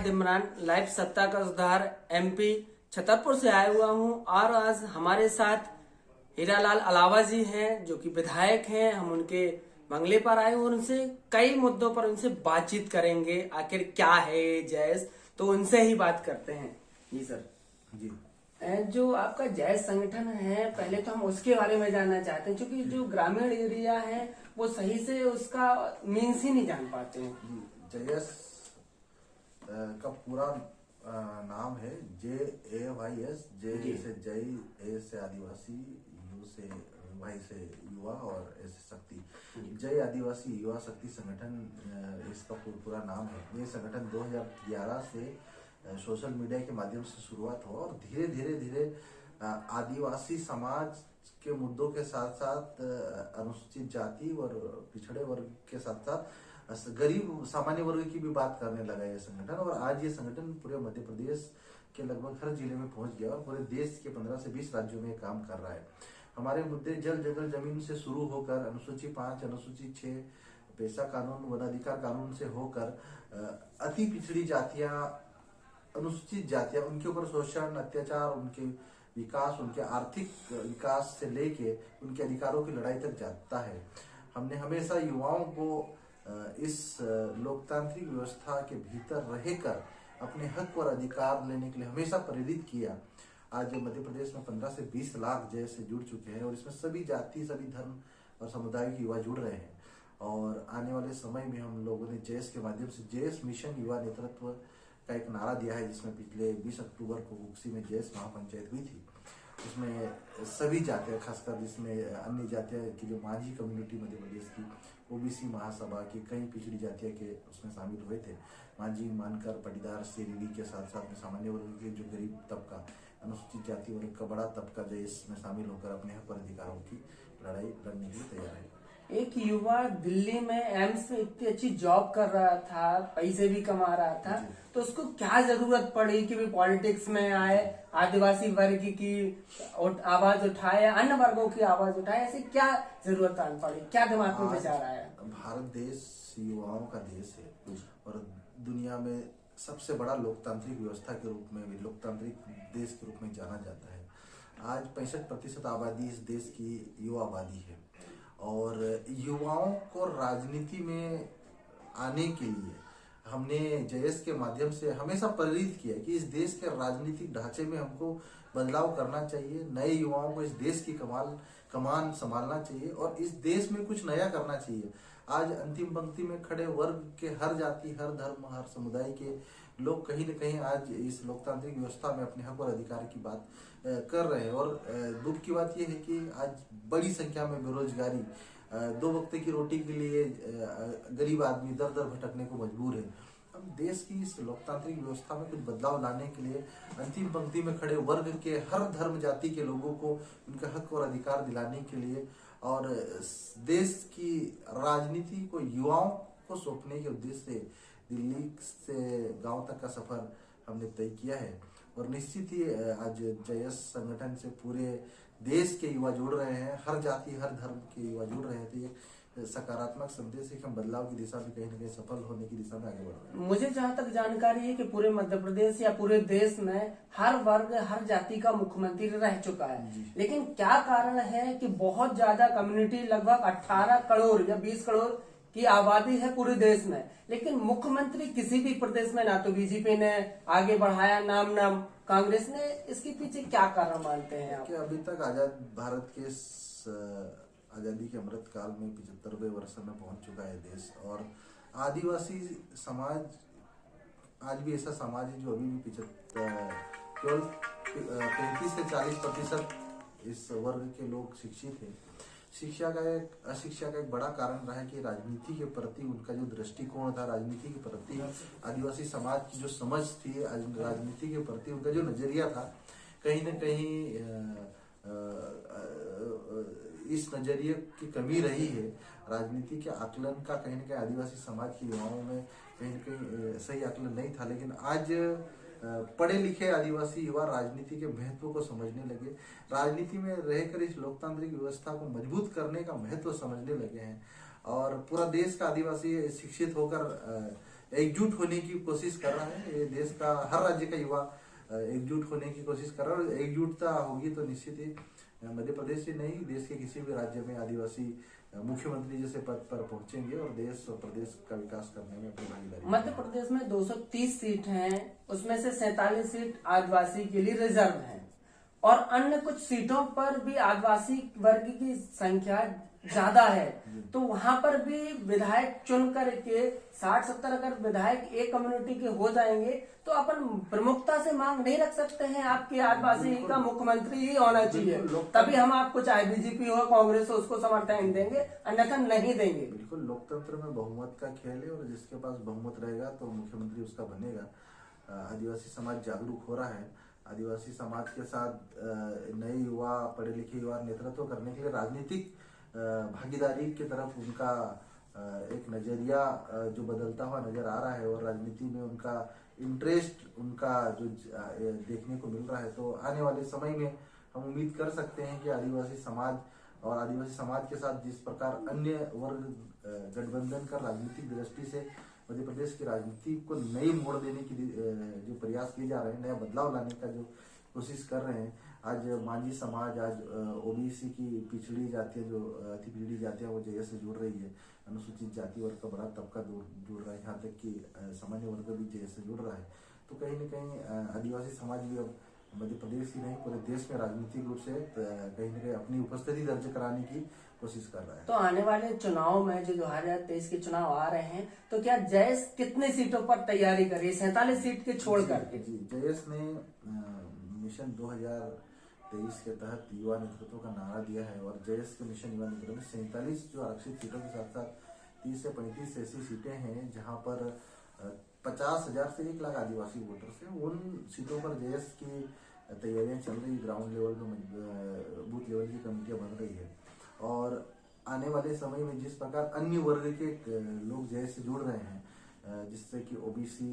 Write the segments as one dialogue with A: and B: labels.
A: Imran live सत्ता का सुधार एमपी छतरपुर से आया हुआ हूं और आज हमारे साथ हीरालाल अलावा जी हैं जो कि विधायक हैं। हम उनके बंगले पर आए और उनसे कई मुद्दों पर उनसे बातचीत करेंगे। आखिर क्या है ये जैस, तो उनसे ही बात करते हैं। जी सर।
B: जी
A: जो आपका जैस संगठन है, पहले तो हम उसके बारे में जानना चाहते हैं, क्योंकि जो ग्रामीण एरिया है वो सही से उसका मीन्स ही नहीं जान पाते हैं।
B: जी जयस का पूरा नाम है JAYS। जे से जय, ए से आदिवासी, यू से वाई से युवा और ए से शक्ति। जय आदिवासी युवा शक्ति संगठन इसका पूरा नाम है। ये संगठन 2011 से सोशल मीडिया के माध्यम से शुरुआत हुआ और धीरे धीरे आदिवासी समाज के मुद्दों के साथ साथ अनुसूचित जाति और पिछड़े वर्ग के साथ साथ गरीब सामान्य वर्ग की भी बात करने लगा ये संगठन। और आज ये संगठन पूरे मध्य प्रदेश के लगभग हर जिले में पहुंच गया और पूरे देश के 15 से 20 राज्यों में काम कर रहा है। हमारे मुद्दे जल जंगल जमीन से शुरू होकर अनुसूची 5, अनुसूची 6, पेशा कानून, वनाधिकार कानून से होकर अति पिछड़ी जातियां, अनुसूचित जातियां, उनके ऊपर शोषण, अत्याचार, उनके विकास, उनके आर्थिक विकास से लेके उनके अधिकारों की लड़ाई तक जाता है। हमने हमेशा युवाओं को इस लोकतांत्रिक व्यवस्था के भीतर रहकर अपने हक और अधिकार लेने के लिए हमेशा प्रेरित किया। आज मध्य प्रदेश में 15 से 20 लाख जैसे जुड़ चुके हैं और इसमें सभी जाति, सभी धर्म और समुदाय के युवा जुड़ रहे हैं। और आने वाले समय में हम लोगों ने जैस के माध्यम से जैस मिशन युवा नेतृत्व का एक नारा दिया है, जिसमें पिछले 20 अक्टूबर को कुक्सी में जैस महापंचायत हुई थी। उसमें सभी जातियां, खासकर जिसमें अन्य जातियां की जो माझी कम्युनिटी मध्य प्रदेश की, ओबीसी महासभा की कई पिछड़ी जातियां के उसमें शामिल हुए थे। माझी, मानकर, पटीदार, सेरीडी के साथ साथ में सामान्य वर्ग के जो गरीब तबका, अनुसूचित जाति वर्ग का बड़ा तबका जो इसमें शामिल होकर अपने हक और अधिकारों की लड़ाई लड़ने के लिए तैयार है।
A: एक युवा दिल्ली में एम्स में इतनी अच्छी जॉब कर रहा था, पैसे भी कमा रहा था, तो उसको क्या जरूरत पड़ी कि भी पॉलिटिक्स में आए, आदिवासी वर्ग की आवाज उठाए, अन्य वर्गों की आवाज उठाए? ऐसी क्या जरूरत आन पड़ी? क्या दिमाग में विचार आया?
B: भारत देश युवाओं का देश है और दुनिया में सबसे बड़ा लोकतांत्रिक व्यवस्था के रूप में भी, लोकतांत्रिक देश के रूप में जाना जाता है। आज 65% आबादी इस देश की युवा आबादी है और युवाओं को राजनीति में आने के लिए हमने जयस के माध्यम से हमेशा प्रेरित किया कि इस देश के राजनीतिक ढांचे में हमको बदलाव करना चाहिए। नए युवाओं को इस देश की कमान संभालना चाहिए और इस देश में कुछ नया करना चाहिए। आज अंतिम पंक्ति में खड़े वर्ग के हर जाति, हर धर्म, हर समुदाय के लोग कहीं न कहीं आज इस लोकतांत्रिक व्यवस्था में अपने हक और अधिकार की बात कर रहे हैं। और दुख की बात यह है कि आज बड़ी संख्या में बेरोजगारी, 2 वक्त की रोटी के लिए गरीब आदमी दर दर भटकने को मजबूर है। हम देश की इस लोकतांत्रिक व्यवस्था में कुछ बदलाव लाने के लिए अंतिम पंक्ति में खड़े वर्ग के हर धर्म जाति के लोगों को उनके हक और अधिकार दिलाने के लिए और देश की राजनीति को युवाओं को सौंपने के उद्देश्य से दिल्ली से गांव तक का सफर हमने तय किया है। और निश्चित ही आज जयस संगठन से पूरे देश के युवा जुड़ रहे हैं, हर जाति, हर धर्म के युवा जुड़ रहे हैं। तो ये सकारात्मक संदेश है कि हम बदलाव की दिशा में कहीं न कहीं सफल होने की दिशा में आगे बढ़ रहे हैं।
A: मुझे जहाँ तक जानकारी है कि पूरे मध्य प्रदेश या पूरे देश में हर वर्ग, हर जाति का मुख्यमंत्री रह चुका है, लेकिन क्या कारण है कि बहुत ज्यादा कम्युनिटी, लगभग 18 करोड़ या 20 करोड़ की आबादी है पूरे देश में, लेकिन मुख्यमंत्री किसी भी प्रदेश में ना तो बीजेपी ने आगे बढ़ाया, नाम कांग्रेस ने। इसके पीछे क्या कारण मानते हैं आप?
B: कि अभी तक आजाद भारत के आजादी के अमृत काल में 75वें वर्ष में पहुंच चुका है देश और आदिवासी समाज आज भी ऐसा समाज है जो अभी भी केवल 35 से 40% इस वर्ग के लोग शिक्षित हैं। अशिक्षा का एक बड़ा कारण रहा है कि राजनीति के प्रति उनका जो दृष्टिकोण था, राजनीति के प्रति आदिवासी समाज की जो समझ थी, राजनीति के प्रति उनका जो नजरिया था, कहीं न कहीं इस नजरिए की कमी रही है। राजनीति के आकलन का कहीं न कहीं आदिवासी समाज के युवाओं में कहीं न कहीं सही आकलन नहीं था, लेकिन आज पढ़े लिखे आदिवासी युवा राजनीति के महत्व को समझने लगे, राजनीति में रहकर इस लोकतांत्रिक व्यवस्था को मजबूत करने का महत्व समझने लगे हैं और पूरा देश का आदिवासी शिक्षित होकर एकजुट होने की कोशिश कर रहा है। ये देश का हर राज्य का युवा एकजुट होने की कोशिश कर रहा है, और एकजुटता होगी तो निश्चित ही मध्य प्रदेश ही नहीं, देश के किसी भी राज्य में आदिवासी मुख्यमंत्री जैसे पद पर पहुंचेंगे और देश और प्रदेश का विकास करने में अपनी भागीदारी।
A: मध्य प्रदेश में 230 सीट हैं, उसमें से 47 सीट आदिवासी के लिए रिजर्व हैं, और अन्य कुछ सीटों पर भी आदिवासी वर्ग की संख्या ज्यादा है। तो वहां पर भी विधायक चुन करके 60-70 अगर विधायक एक कम्युनिटी के हो जाएंगे तो अपन प्रमुखता से मांग नहीं रख सकते हैं आपके आदिवासी का मुख्यमंत्री ही होना चाहिए, तभी हम आपको चाहे बीजेपी हो कांग्रेस हो उसको समर्थन देंगे, अन्यथा नहीं देंगे।
B: बिल्कुल, लोकतंत्र में बहुमत का खेल है, और जिसके पास बहुमत रहेगा तो मुख्यमंत्री उसका बनेगा। आदिवासी समाज जागरूक हो रहा है। आदिवासी समाज के साथ नए युवा, पढ़े लिखे युवा नेतृत्व करने के लिए राजनीतिक भागीदारी की तरफ उनका एक नजरिया जो बदलता हुआ नजर आ रहा है, और राजनीति में उनका इंटरेस्ट, उनका जो देखने को मिल रहा है। तो आने वाले समय में हम उम्मीद कर सकते हैं कि आदिवासी समाज और आदिवासी समाज के साथ जिस प्रकार अन्य वर्ग गठबंधन कर राजनीतिक दृष्टि से मध्य प्रदेश की राजनीति को नई मोड़ देने की जो प्रयास किए जा रहे हैं, नया बदलाव लाने का जो कोशिश कर रहे हैं। आज मांझी समाज, आज ओबीसी की पिछड़ी जातियां, जो अति पिछड़ी जातियां, वो जेएस से जुड़ रही है। अनुसूचित जाति वर्ग का बड़ा तबका जुड़ रहा है, यहाँ तक कि सामान्य वर्ग भी जेएस से जुड़ रहा है। तो कहीं न कहीं आदिवासी समाज भी अब मध्य प्रदेश ही नहीं पूरे देश में राजनीतिक रूप से कहीं न कहीं अपनी उपस्थिति दर्ज कराने की कोशिश कर रहा है।
A: तो आने वाले चुनाव में जो 2023 के चुनाव आ रहे हैं, तो क्या जयेश कितने सीटों पर तैयारी कर रही है 47 सीट के छोड़ करके?
B: जी, जयेश ने मिशन 2023 के तहत युवा नेतृत्व का नारा दिया है, और जयेश के मिशन युवा नेतृत्व में 47 जो आरक्षित सीटों के साथ साथ 30 से 35 ऐसी सीटें हैं जहां पर 50,000 से 1 लाख आदिवासी वोटर्स हैं। उन सीटों पर जयेश की तैयारियां चल रही, ग्राउंड लेवल पे बूथ लेवल की कमेटियां बन रही है, और आने वाले समय में जिस प्रकार अन्य वर्ग के लोग जयेश से जुड़ रहे हैं, जिससे कि ओबीसी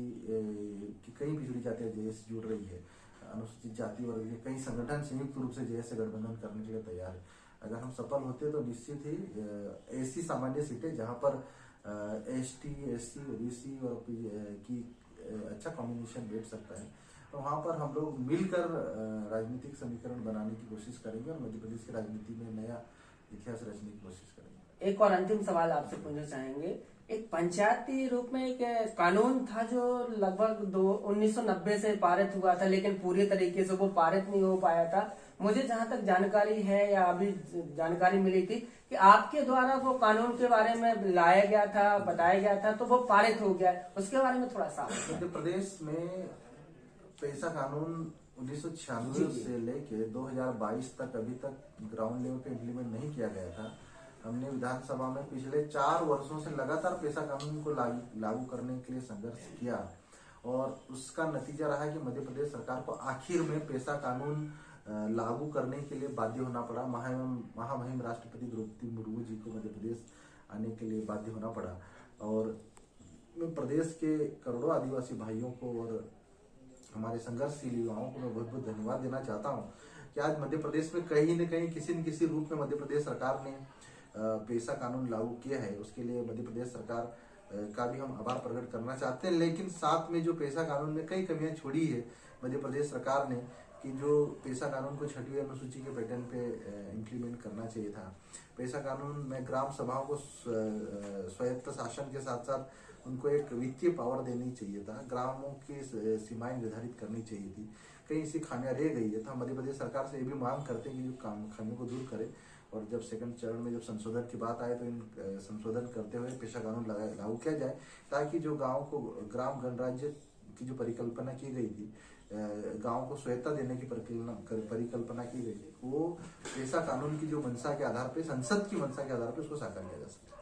B: की कई पिछड़ी जातियां जयेश से जुड़ रही है, अनुसूचित जाति वर्ग के कई संगठन संयुक्त रूप से जयेश से गठबंधन करने के लिए तैयार है। अगर हम सफल होते तो निश्चित ही ऐसी सामान्य सीटें जहां पर एसटी, एससी, ओबीसी और की अच्छा कॉम्बिनेशन बैठ सकता है, तो वहां पर हम लोग मिलकर राजनीतिक समीकरण बनाने की कोशिश करेंगे और मध्य प्रदेश की राजनीति में नया इतिहास रचने की कोशिश करेंगे।
A: एक और अंतिम सवाल आपसे पूछना चाहेंगे, एक पंचायती रूप में एक कानून था जो लगभग 1990 से पारित हुआ था, लेकिन पूरी तरीके से वो पारित नहीं हो पाया था। मुझे जहां तक जानकारी है या अभी जानकारी मिली थी कि आपके द्वारा वो कानून के बारे में लाया गया था, बताया गया था, तो वो पारित हो गया। उसके बारे में थोड़ा सा।
B: मध्य प्रदेश में पैसा कानून 1996 से लेके 2022 तक अभी तक ग्राउंड लेवल पे इम्प्लीमेंट नहीं किया गया था। हमने विधानसभा में पिछले 4 वर्षों से लगातार पैसा कानून को लागू करने के लिए संघर्ष किया, और उसका नतीजा रहा कि मध्य प्रदेश सरकार को आखिर में पैसा कानून लागू करने के लिए बाध्य होना पड़ा। महामहिम राष्ट्रपति द्रौपदी मुर्मू जी को मध्य प्रदेश आने के लिए बाध्य होना पड़ा, और मैं प्रदेश के करोड़ों आदिवासी भाइयों को और हमारे संघर्षशील युवाओं को मैं बहुत बहुत धन्यवाद देना चाहता हूँ कि आज मध्य प्रदेश में कहीं न कहीं किसी न किसी रूप में मध्य प्रदेश सरकार ने पैसा कानून लागू किया है। उसके लिए मध्य प्रदेश सरकार का भी हम आभार प्रकट करना चाहते हैं, लेकिन साथ में जो पैसा कानून में कई कमियां छोड़ी है मध्य प्रदेश सरकार ने, कि जो पैसा कानून को 6वीं अनुसूची के पैटर्न पे इम्प्लीमेंट करना चाहिए था। पैसा कानून में ग्राम सभाओं को स्वायत्त शासन के साथ साथ उनको एक वित्तीय पावर देनी चाहिए था, ग्रामों की सीमाएं निर्धारित करनी चाहिए थी। कई ऐसी खामियां रह गई है, तो हम मध्य प्रदेश सरकार से ये भी मांग करते हैं कि जो खामियों को दूर करे, और जब सेकंड चरण में जब संशोधन की बात आए तो इन संशोधन करते हुए पैसा कानून लागू किया जाए, ताकि जो गाँव को ग्राम गणराज्य की जो परिकल्पना की गई थी, गांव को स्वायत्ता देने की परिकल्पना की गई थी, वो पैसा कानून की जो मंशा के आधार पे, संसद की मंशा के आधार पे उसको साकार किया जा सकता है।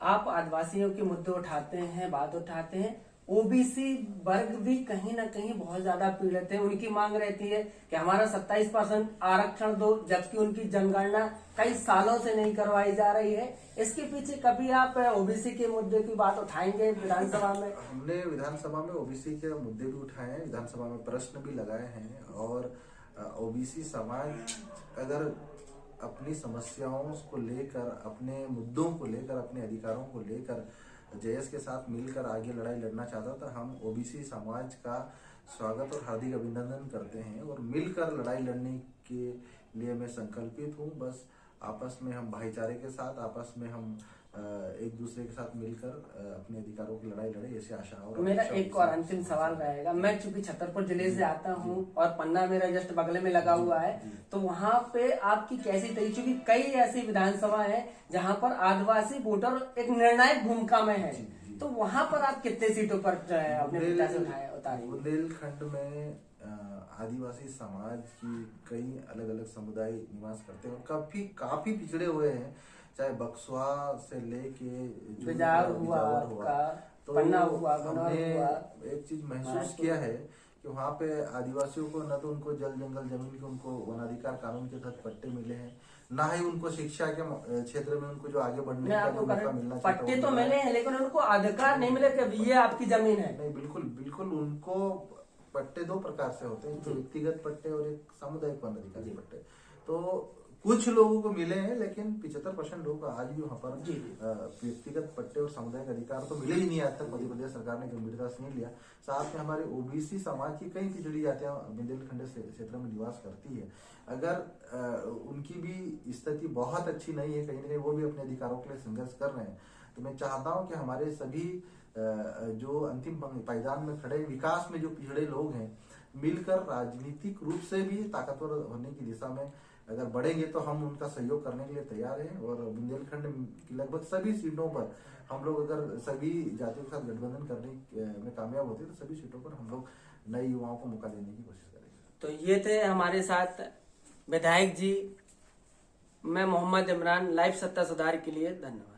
A: आप आदिवासियों के मुद्दे उठाते हैं, बात उठाते हैं, ओबीसी वर्ग भी कहीं ना कहीं बहुत ज्यादा पीड़ित है। उनकी मांग रहती है कि हमारा 27% आरक्षण दो, जबकि उनकी जनगणना कई सालों से नहीं करवाई जा रही है। इसके पीछे कभी आप ओबीसी के मुद्दे की बात उठाएंगे विधानसभा में?
B: हमने विधानसभा में ओबीसी के मुद्दे भी उठाए हैं, विधानसभा में प्रश्न भी लगाए हैं, और ओबीसी समाज अगर अपनी समस्याओं को लेकर, अपने मुद्दों को लेकर, अपने अधिकारों को लेकर जेएस के साथ मिलकर आगे लड़ाई लड़ना चाहता था। हम ओबीसी समाज का स्वागत और हार्दिक अभिनंदन करते हैं और मिलकर लड़ाई लड़ने के लिए मैं संकल्पित हूँ। बस आपस में हम भाईचारे के साथ, आपस में हम एक दूसरे के साथ मिलकर अपने अधिकारों की लड़ाई लड़े, ऐसी आशा। और
A: मेरा एक और अंतिम सवाल रहेगा। मैं चूंकि छतरपुर जिले से आता हूं और पन्ना मेरा जस्ट बगल में लगा हुआ है, तो वहां पे आपकी कैसी तैयारी, चूंकि कई ऐसी विधानसभा है जहां पर आदिवासी वोटर एक निर्णायक भूमिका में है, तो वहां पर आप कितने सीटों पर अपने पिता से उतारेंगे?
B: बुंदेलखंड में आदिवासी समाज की कई अलग अलग समुदाय निवास करते हैं और काफी पिछड़े हुए हैं, चाहे बक्सवा से लेके
A: बिजार हुआ,
B: तो
A: पन्ना हुआ,
B: हमने एक चीज महसूस किया है कि वहाँ पे आदिवासियों को न तो उनको जल जंगल जमीन के उनको वनाधिकार कानून के तहत पट्टे मिले हैं, ना ही उनको शिक्षा के क्षेत्र में उनको जो आगे बढ़ने का जो मौका मिलना चाहिए।
A: पट्टे तो मिले हैं लेकिन उनको अधिकार नहीं मिले कि ये आपकी जमीन है।
B: नहीं, बिल्कुल उनको पट्टे दो प्रकार से होते हैं, एक व्यक्तिगत पट्टे और एक सामुदायिक वन अधिकारी पट्टे। तो कुछ लोगों को मिले हैं लेकिन 75% लोगों को आज भी वहाँ पर व्यक्तिगत पट्टे और सामुदायिक अधिकार तो मिले ही नहीं। आज तक मध्य प्रदेश सरकार ने गंभीरता से नहीं लिया। साथ में हमारे ओबीसी समाज की कई पिछड़ी जातियां बुंदेलखंड क्षेत्र में निवास करती है। अगर उनकी भी स्थिति बहुत अच्छी नहीं है, कहीं ना कहीं वो भी अपने अधिकारों के लिए संघर्ष कर रहे हैं, तो मैं चाहता हूँ कि हमारे सभी जो अंतिम पायदान में खड़े विकास में जो पिछड़े लोग हैं, मिलकर राजनीतिक रूप से भी ताकतवर होने की दिशा में अगर बढ़ेंगे तो हम उनका सहयोग करने के लिए तैयार हैं। और बुंदेलखंड की लगभग सभी सीटों पर हम लोग अगर सभी जातियों के साथ गठबंधन करने में कामयाब होते तो सभी सीटों पर हम लोग नए युवाओं को मौका देने की कोशिश करेंगे।
A: तो ये थे हमारे साथ विधायक जी। मैं मोहम्मद इमरान, लाइव सत्ता सुधार के लिए धन्यवाद।